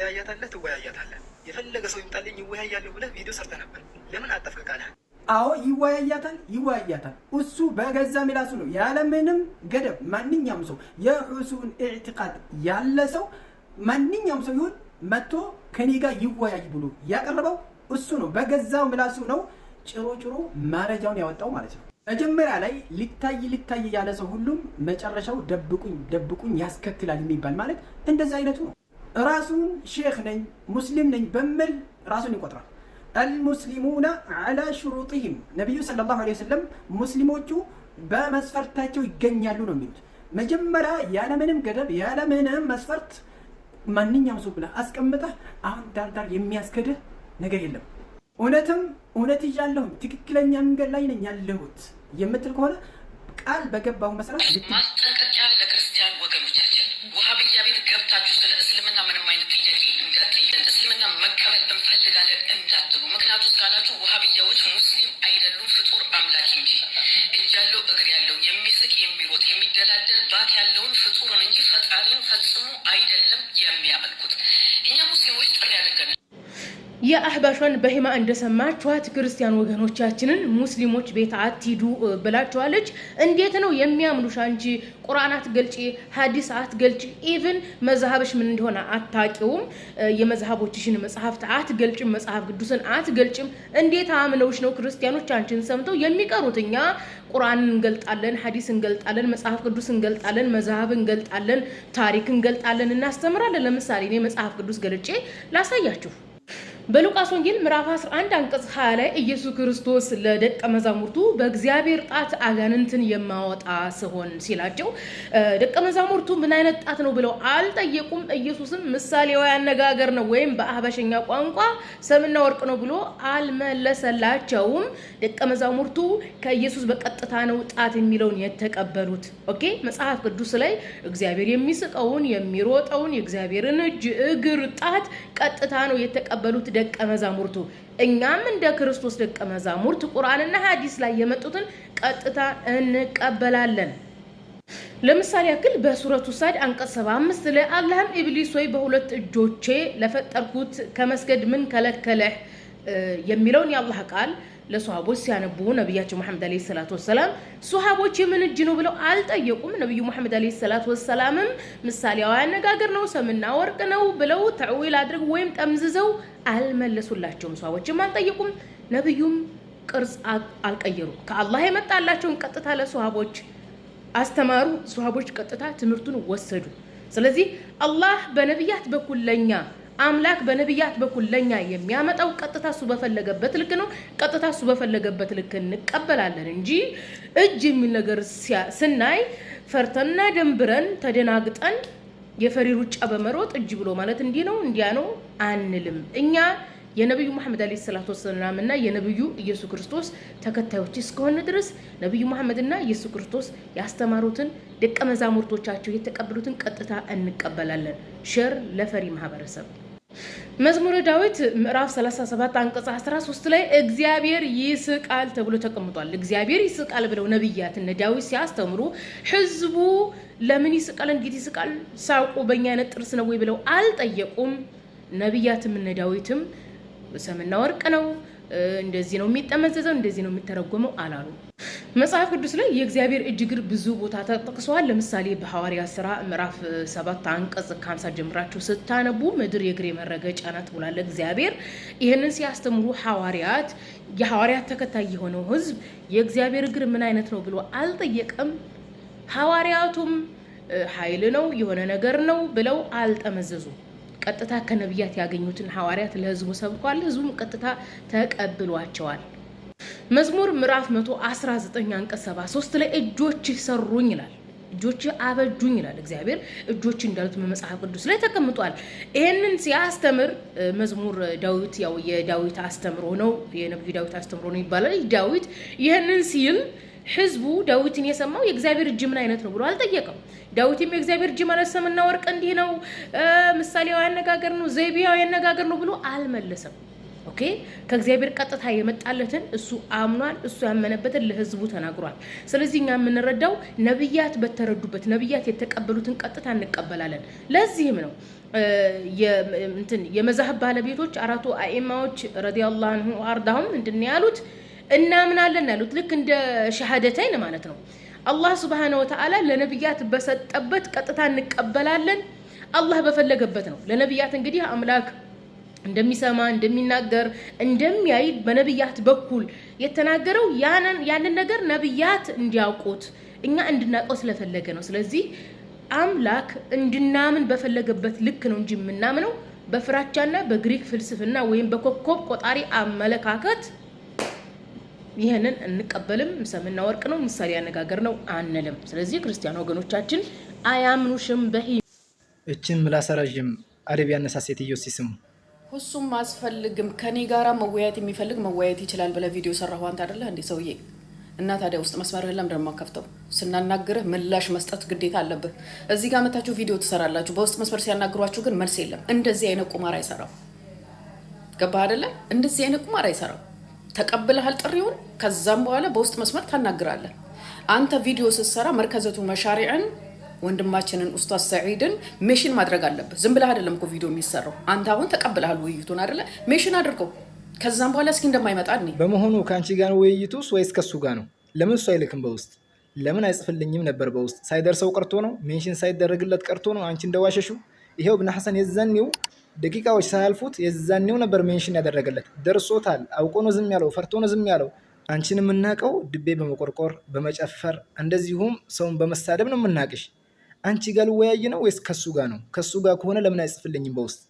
ትወያያታለህ ትወያያታለህ የፈለገ ሰው ይምጣልኝ ይወያያለሁ ብለህ ቪዲዮ ሰርተህ ነበር። ለምን አጠፍክ ካለ? አዎ ይወያያታል። እሱ በገዛ ምላሱ ነው ያለምንም ገደብ ማንኛውም ሰው የሑሱን ኢዕቲቃድ ያለ ሰው ማንኛውም ሰው ይሁን መጥቶ ከኔ ጋር ይወያይ ብሎ ያቀረበው እሱ ነው። በገዛው ምላሱ ነው ጭሮ ማረጃውን ያወጣው ማለት ነው። መጀመሪያ ላይ ሊታይ ያለ ሰው ሁሉም መጨረሻው ደብቁኝ ያስከትላል የሚባል ማለት እንደዛ አይነቱ ነው። ራሱን ሼክ ነኝ ሙስሊም ነኝ በሚል ራሱን ይቆጥራል። المسلمون على شروطهم ነብዩ ሰለላሁ ዐለይሂ ወሰለም ሙስሊሞቹ በመስፈርታቸው ይገኛሉ ነው የሚሉት። መጀመሪያ ያለምንም ገደብ ያለምንም መስፈርት ማንኛውም ሰው ብለህ አስቀምጠህ አሁን ዳር የሚያስከድህ ነገር የለም። እውነት ይያለሁ ትክክለኛ መንገድ ላይ ነኝ ያለሁት የምትል ከሆነ ቃል በገባው መሰረት ማስጠንቀቂያ ለክርስቲያን ወገኖቻችን ወሃቢያ ቤት ገብታችሁ ስለ እስልምና ምንም አይነት ጥያቄ እንዳትጠይቁን፣ እስልምና መቀበል እንፈልጋለን እንዳትሉ። ምክንያቱም እስካላችሁ ወሃቢያዎች ሙስሊም አይደሉም፣ ፍጡር አምላክ እንጂ እጅ ያለው እግር ያለው የሚስቅ የሚሮጥ የሚደላደል ባት ያለውን ፍጡርን እንጂ ፈጣሪን ፈጽሞ አይደለም የሚያመልኩት። እኛ ሙስሊሞች ጥሪ አድርገናል። የአህባሿን በሂማ እንደሰማችኋት ክርስቲያን ወገኖቻችንን ሙስሊሞች ቤት አትሂዱ ብላችኋለች። እንዴት ነው የሚያምኑሽ? አንቺ ቁርአን አትገልጪ፣ ሐዲስ አትገልጪ፣ ኢቭን መዝሐብሽ ምን እንደሆነ አታቂውም። የመዝሐቦችሽን መጽሐፍት አትገልጪም፣ መጽሐፍ ቅዱስን አትገልጪም። እንዴት አምነውሽ ነው ክርስቲያኖች አንቺን ሰምተው የሚቀሩት? እኛ ቁርአን እንገልጣለን፣ ሐዲስ እንገልጣለን፣ መጽሐፍ ቅዱስ እንገልጣለን፣ መዝሐብ እንገልጣለን፣ ታሪክ እንገልጣለን፣ እናስተምራለን። ለምሳሌ እኔ መጽሐፍ ቅዱስ ገልጬ ላሳያችሁ። በሉቃስ ወንጌል ምዕራፍ 11 አንቀጽ 20 ላይ ኢየሱስ ክርስቶስ ለደቀ መዛሙርቱ በእግዚአብሔር ጣት አጋንንትን የማወጣ ሲሆን ሲላቸው ደቀ መዛሙርቱ ምን አይነት ጣት ነው ብለው አልጠየቁም። ኢየሱስም ምሳሌያዊ አነጋገር ነው ወይም በአህባሸኛ ቋንቋ ሰምና ወርቅ ነው ብሎ አልመለሰላቸውም። ደቀ መዛሙርቱ ከኢየሱስ በቀጥታ ነው ጣት የሚለውን የተቀበሉት። ኦኬ መጽሐፍ ቅዱስ ላይ እግዚአብሔር የሚስቀውን የሚሮጠውን የእግዚአብሔርን እጅ እግር ጣት ቀጥታ ነው የተቀበሉት ደቀ መዛሙርቱ። እኛም እንደ ክርስቶስ ደቀ መዛሙርት ቁርአንና ሐዲስ ላይ የመጡትን ቀጥታ እንቀበላለን። ለምሳሌ ያክል በሱረቱ ሳድ አንቀጽ 75 ላይ አላህም ኢብሊስ ወይ በሁለት እጆቼ ለፈጠርኩት ከመስገድ ምን ከለከለህ የሚለውን የአላህ ቃል ለሱሐቦች ሲያነቡ ነብያችን መሐመድ አለይሂ ሰላቱ ወሰለም ሱሐቦች የምን እጅ ነው ብለው አልጠየቁም። ነብዩ መሐመድ አለይሂ ሰላቱ ወሰላምም ምሳሌያዊ አነጋገር ነው ሰምና ወርቅ ነው ብለው ተዕዊል አድርገው ወይም ጠምዝዘው አልመለሱላቸውም። ሱሐቦችም አልጠየቁም፣ ነብዩም ቅርጽ አልቀየሩም። ከአላህ የመጣላቸውን ቀጥታ ለሱሐቦች አስተማሩ። ሱሐቦች ቀጥታ ትምህርቱን ወሰዱ። ስለዚህ አላህ በነብያት በኩል ለኛ አምላክ በነብያት በኩል ለኛ የሚያመጣው ቀጥታ እሱ በፈለገበት ልክ ነው። ቀጥታ እሱ በፈለገበት ልክ እንቀበላለን እንጂ እጅ የሚል ነገር ስናይ ፈርተንና ደንብረን ተደናግጠን የፈሪ ሩጫ በመሮጥ እጅ ብሎ ማለት እንዲህ ነው እንዲያ ነው አንልም። እኛ የነብዩ መሐመድ አለይሂ ሰላቱ ወሰላም እና የነብዩ ኢየሱስ ክርስቶስ ተከታዮች እስከሆነ ድረስ ነብዩ መሐመድና ኢየሱስ ክርስቶስ ያስተማሩትን ደቀ መዛሙርቶቻቸው የተቀበሉትን ቀጥታ እንቀበላለን። ሸር ለፈሪ ማህበረሰብ መዝሙረ ዳዊት ምዕራፍ 37 አንቀጽ 13 ላይ እግዚአብሔር ይስቃል ተብሎ ተቀምጧል። እግዚአብሔር ይስቃል ብለው ነብያት እነ ዳዊት ሲያስተምሩ ህዝቡ ለምን ይስቃል እንዴት ይስቃል ሳውቁ በእኛ አይነት ጥርስ ነው ወይ ብለው አልጠየቁም። ነብያትም እነ ዳዊትም ሰምና ወርቅ ነው እንደዚህ ነው የሚጠመዘዘው እንደዚህ ነው የሚተረጎመው አላሉ። መጽሐፍ ቅዱስ ላይ የእግዚአብሔር እጅ እግር ብዙ ቦታ ተጠቅሷል። ለምሳሌ በሐዋርያት ሥራ ምዕራፍ 7 አንቀጽ 50 ጀምራችሁ ስታነቡ ምድር የእግሬ መረገጫ ናት ብሏል እግዚአብሔር። ይህንን ሲያስተምሩ የሐዋርያት ተከታይ የሆነው ህዝብ የእግዚአብሔር እግር ምን አይነት ነው ብሎ አልጠየቀም። ሐዋርያቱም ኃይል ነው የሆነ ነገር ነው ብለው አልጠመዘዙ። ቀጥታ ከነብያት ያገኙትን ሐዋርያት ለህዝቡ ሰብኳል። ህዝቡም ቀጥታ ተቀብሏቸዋል። መዝሙር ምዕራፍ 119 አንቀጽ 73 ላይ እጆች ሰሩኝ ይላል። እጆች አበጁኝ ይላል እግዚአብሔር። እጆች እንዳሉት በመጽሐፍ ቅዱስ ላይ ተቀምጧል። ይሄንን ሲያስተምር መዝሙር ዳዊት ያው የዳዊት አስተምሮ ነው የነብዩ ዳዊት አስተምሮ ነው ይባላል። ዳዊት ይሄንን ሲል ህዝቡ ዳዊትን የሰማው የእግዚአብሔር እጅ ምን አይነት ነው ብሎ አልጠየቀም። ዳዊትም የእግዚአብሔር እጅ ማለት ሰምና ወርቅ እንዲህ ነው ምሳሌያዊ አነጋገር ነው ዘይቤያዊ አነጋገር ነው ብሎ አልመለሰም። ኦኬ ከእግዚአብሔር ቀጥታ የመጣለትን እሱ አምኗል። እሱ ያመነበትን ለህዝቡ ተናግሯል። ስለዚህ እኛ የምንረዳው ነብያት በተረዱበት ነብያት የተቀበሉትን ቀጥታ እንቀበላለን። ለዚህም ነው የመዛህብ ባለቤቶች አራቱ አኢማዎች ረዲየላሁ ዐንሁ አርዳሁም እንድን ያሉት እናምናለን ያሉት ልክ እንደ ሸሃደተይን ማለት ነው። አላህ ሱብሃነሁ ወተዓላ ለነብያት በሰጠበት ቀጥታ እንቀበላለን። አላህ በፈለገበት ነው። ለነብያት እንግዲህ አምላክ እንደሚሰማ እንደሚናገር እንደሚያይ በነብያት በኩል የተናገረው ያንን ነገር ነብያት እንዲያውቁት እኛ እንድናውቀው ስለፈለገ ነው። ስለዚህ አምላክ እንድናምን በፈለገበት ልክ ነው እንጂ የምናምነው በፍራቻና በግሪክ ፍልስፍና ወይም በኮከብ ቆጣሪ አመለካከት ይሄንን እንቀበልም። ሰምና ወርቅ ነው ምሳሌ ያነጋገር ነው አንልም። ስለዚህ ክርስቲያን ወገኖቻችን አያምኑሽም በሂ እችን ምላሰራጅም አረብ ያነሳስ ሴትዮ ሲስሙ ሁሱም አስፈልግም ከኔ ጋራ መወያየት የሚፈልግ መወያየት ይችላል ብለ ቪዲዮ ሰራሁ አንተ አይደለ እንዴ ሰውዬ? እና ታዲያ ውስጥ መስመርህ ለምን ደሞ ከፍተው ስናናግርህ ምላሽ መስጠት ግዴታ አለብህ። እዚህ ጋር መታችሁ ቪዲዮ ትሰራላችሁ፣ በውስጥ መስመር ሲያናግሯችሁ ግን መልስ የለም። እንደዚህ አይነት ቁማር አይሰራው። ገባህ አይደለ? እንደዚህ አይነት ቁማር አይሰራው። ተቀብለሃል ጥሪውን፣ ከዛም በኋላ በውስጥ መስመር ታናግራለህ። አንተ ቪዲዮ ስትሰራ መርከዘቱ መሻሪዕን ወንድማችንን ኡስታዝ ሰዒድን ሜሽን ማድረግ አለበት። ዝም ብለህ አይደለም እኮ ቪዲዮ የሚሰራው። አንተ አሁን ተቀብለሃል ውይይቱን አይደለ? ሜሽን አድርገው። ከዛም በኋላ እስኪ እንደማይመጣ እኔ በመሆኑ ካንቺ ጋር ነው ውይይቱስ ወይስ ከሱ ጋር ነው? ለምን እሱ አይልክም በውስጥ? ለምን አይጽፍልኝም ነበር በውስጥ? ሳይደርሰው ቀርቶ ነው? ሜንሽን ሳይደረግለት ቀርቶ ነው? አንቺ እንደዋሸሹ ይሄው ብነ ሐሰን የዛኔው ደቂቃዎች ሳያልፉት የዛኔው ነበር ሜንሽን ያደረገለት። ደርሶታል። አውቆ ነው ዝም ያለው፣ ፈርቶ ነው ዝም ያለው። አንቺን የምናቀው ድቤ በመቆርቆር በመጨፈር እንደዚሁም ሰውን በመሳደብ ነው የምናቅሽ። አንቺ ጋር ልወያይ ነው ወይስ ከሱ ጋር ነው? ከሱ ጋር ከሆነ ለምን አይጽፍልኝም በውስጥ?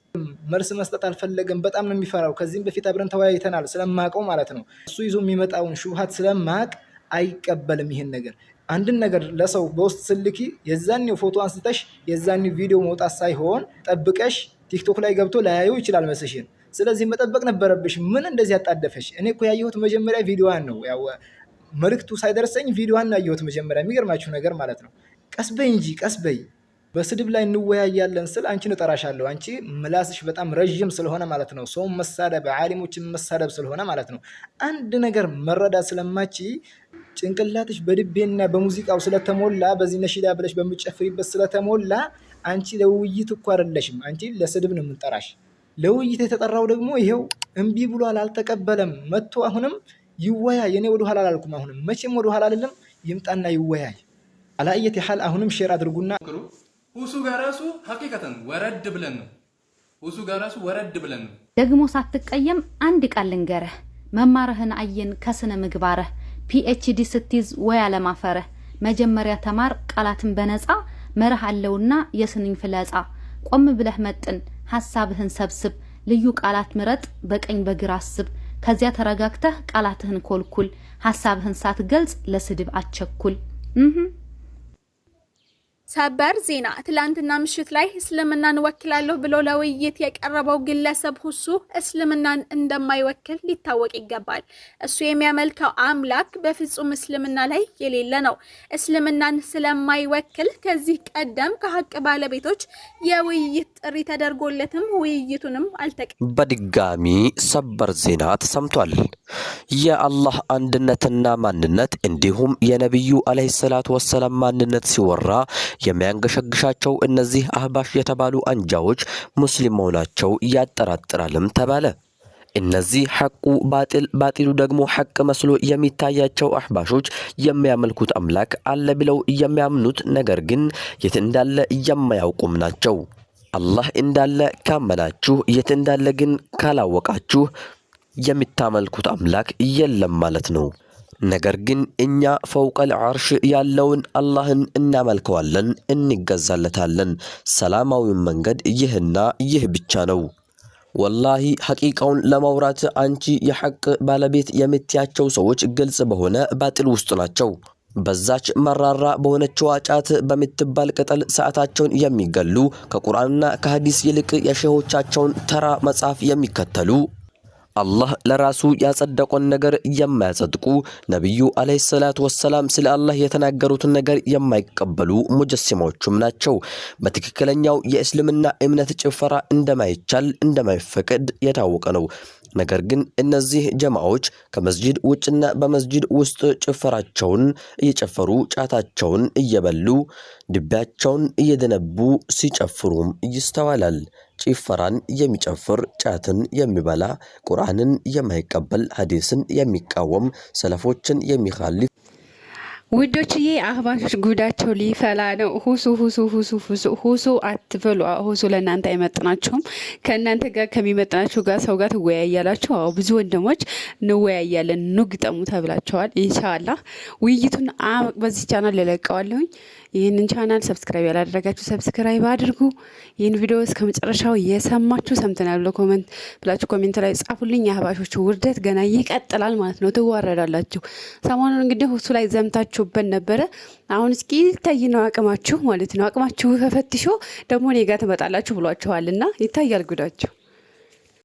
መልስ መስጠት አልፈለገም። በጣም ነው የሚፈራው። ከዚህም በፊት አብረን ተወያይተናል ስለማቀው ማለት ነው። እሱ ይዞ የሚመጣውን ሹሃት ስለማቅ አይቀበልም ይሄን ነገር። አንድን ነገር ለሰው በውስጥ ስልኪ የዛኔው ፎቶ አንስተሽ የዛኔው ቪዲዮ መውጣት ሳይሆን ጠብቀሽ ቲክቶክ ላይ ገብቶ ላያየው ይችላል መስሽን። ስለዚህ መጠበቅ ነበረብሽ። ምን እንደዚህ ያጣደፈሽ? እኔ እኮ ያየሁት መጀመሪያ ቪዲዮዋን ነው። ያው መልክቱ ሳይደርሰኝ ቪዲዮዋን ነው ያየሁት መጀመሪያ። የሚገርማችሁ ነገር ማለት ነው። ቀስበይ እንጂ ቀስበይ። በስድብ ላይ እንወያያለን ስል አንቺን እጠራሻለሁ። አንቺ ምላስሽ በጣም ረጅም ስለሆነ ማለት ነው። ሰውን መሳደብ ዓሊሞችን መሳደብ ስለሆነ ማለት ነው። አንድ ነገር መረዳት ስለማቺ ጭንቅላትሽ በድቤና በሙዚቃው ስለተሞላ በዚህ ነሺዳ ብለሽ በምጨፍሪበት ስለተሞላ አንቺ ለውይይት እኮ አይደለሽም። አንቺ ለስድብ ነው የምንጠራሽ። ለውይይት የተጠራው ደግሞ ይሄው እምቢ ብሏል፣ አልተቀበለም። መጥቶ አሁንም ይወያይ። እኔ ወደ ኋላ አላልኩም። አሁንም መቼም ወደ ኋላ አይደለም። ይምጣና ይወያይ። አላየት ያህል አሁንም ሼር አድርጉና ሁሱ ጋር ራሱ ሐቂቀተን ወረድ ብለን ነው። ሁሱ ጋር ራሱ ወረድ ብለን ነው። ደግሞ ሳትቀየም አንድ ቃል ልንገርህ፣ መማርህን አየን ከስነ ምግባርህ። ፒኤችዲ ስትይዝ ወይ አለማፈርህ። መጀመሪያ ተማር ቃላትን በነፃ መርህ አለውና የስንኝ ፍለጻ። ቆም ብለህ መጥን ሐሳብህን ሰብስብ። ልዩ ቃላት ምረጥ በቀኝ በግራ አስብ። ከዚያ ተረጋግተህ ቃላትህን ኮልኩል። ሐሳብህን ሳትገልጽ ለስድብ አትቸኩል። ሰበር ዜና ትላንትና ምሽት ላይ እስልምናን ወክላለሁ ብሎ ለውይይት የቀረበው ግለሰብ ሁሱ እስልምናን እንደማይወክል ሊታወቅ ይገባል። እሱ የሚያመልከው አምላክ በፍጹም እስልምና ላይ የሌለ ነው። እስልምናን ስለማይወክል ከዚህ ቀደም ከሐቅ ባለቤቶች የውይይት ጥሪ ተደርጎለትም ውይይቱንም በድጋሚ ሰበር ዜና ተሰምቷል። የአላህ አንድነትና ማንነት እንዲሁም የነብዩ አለይሂ ሰላቱ ወሰለም ማንነት ሲወራ የሚያንገሸግሻቸው እነዚህ አህባሽ የተባሉ አንጃዎች ሙስሊም መሆናቸው ያጠራጥራልም ተባለ። እነዚህ ሐቁ ባጢሉ ደግሞ ሐቅ መስሎ የሚታያቸው አህባሾች የሚያመልኩት አምላክ አለ ብለው የሚያምኑት ነገር ግን የት እንዳለ የማያውቁም ናቸው። አላህ እንዳለ ካመናችሁ የት እንዳለ ግን ካላወቃችሁ የሚታመልኩት አምላክ የለም ማለት ነው። ነገር ግን እኛ ፈውቀል ዓርሽ ያለውን አላህን እናመልከዋለን፣ እንገዛለታለን። ሰላማዊ መንገድ ይህና ይህ ብቻ ነው። ወላሂ ሐቂቃውን ለማውራት አንቺ የሐቅ ባለቤት የምትያቸው ሰዎች ግልጽ በሆነ ባጢል ውስጥ ናቸው። በዛች መራራ በሆነችው ጫት በምትባል ቅጠል ሰዓታቸውን የሚገሉ ከቁርአንና ከሐዲስ ይልቅ የሼሆቻቸውን ተራ መጽሐፍ የሚከተሉ አላህ ለራሱ ያጸደቀውን ነገር የማያጸድቁ ነብዩ አለይሂ ሰላቱ ወሰላም ስለ አላህ የተናገሩትን ነገር የማይቀበሉ ሙጀሲሞችም ናቸው። በትክክለኛው የእስልምና እምነት ጭፈራ እንደማይቻል እንደማይፈቀድ የታወቀ ነው። ነገር ግን እነዚህ ጀማዎች ከመስጂድ ውጭና በመስጂድ ውስጥ ጭፈራቸውን እየጨፈሩ ጫታቸውን እየበሉ ድባቸውን እየደነቡ ሲጨፍሩም ይስተዋላል። ጭፈራን የሚጨፍር ጫትን የሚበላ ቁርአንን የማይቀበል ሐዲስን የሚቃወም ሰለፎችን የሚኻሊፍ ውዶችዬ አህባሾች ጉዳቸው ሊፈላ ነው። ሁሱ አትበሉ። ሁሱ ለእናንተ አይመጥናችሁም። ከእናንተ ጋር ከሚመጥናችሁ ጋር ሰው ጋር ትወያያላችሁ። አዎ ብዙ ወንድሞች እንወያያለን፣ ንግጠሙ ተብላችኋል። ኢንሻአላህ ውይይቱን በዚህ ቻናል ለለቀዋለሁኝ። ይህንን ቻናል ሰብስክራይብ ያላደረጋችሁ ሰብስክራይብ አድርጉ። ይህን ቪዲዮ እስከ መጨረሻው የሰማችሁ ሰምተናል ብላችሁ ኮሜንት ላይ ጻፉልኝ። የአህባሾቹ ውርደት ገና ይቀጥላል ማለት ነው። ትዋረዳላችሁ። ሰሞኑን እንግዲህ ሁሱ ላይ ዘምታችሁበት ነበረ። አሁን እስኪ ይታይ ነው አቅማችሁ ማለት ነው። አቅማችሁ ተፈትሾ ደግሞ እኔ ጋር ትመጣላችሁ ብሏችኋልና ይታያል ጉዳችሁ።